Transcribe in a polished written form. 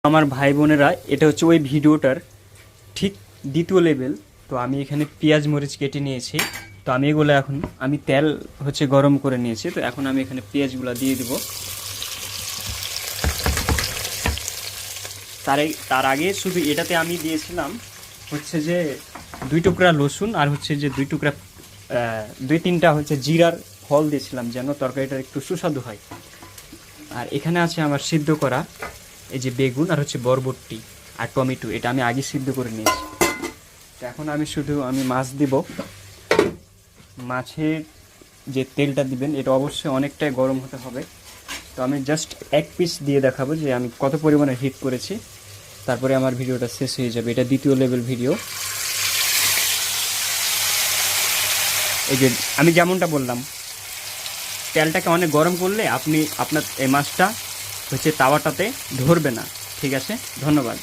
আমার ভাই বোনেরা, এটা হচ্ছে ওই ভিডিওটার ঠিক দ্বিতীয় লেভেল। তো আমি এখানে পেঁয়াজ মরিচ কেটে নিয়েছি। তো আমি এগুলো এখন আমি তেল হচ্ছে গরম করে নিয়েছি। তো এখন আমি এখানে পেঁয়াজগুলো দিয়ে দিব। তার আগে শুধু এটাতে আমি দিয়েছিলাম হচ্ছে যে 2 টুকরা রসুন, আর হচ্ছে যে 2 টুকরা 2-3টা হচ্ছে জিরার ফল দিয়েছিলাম, যেন তরকারিটা একটু সুস্বাদু হয়। আর এখানে আছে আমার সিদ্ধ করা এই যে বেগুন, আর হচ্ছে বরবটি আর টমেটো, এটা আমি আগে সিদ্ধ করে নিয়েছি। তো এখন আমি মাছ দিব। মাছের যে তেলটা দিবেন এটা অবশ্যই অনেকটাই গরম হতে হবে। তো আমি জাস্ট 1 পিস দিয়ে দেখাবো যে আমি কত পরিমাণে হিট করেছি, তারপরে আমার ভিডিওটা শেষ হয়ে যাবে। এটা দ্বিতীয় লেভেল ভিডিও। এই যে আমি যেমনটা বললাম, তেলটাকে অনেক গরম করলে আপনার এই মাছটা হচ্ছে তাওয়াটাতে ধরবে না। ঠিক আছে, ধন্যবাদ।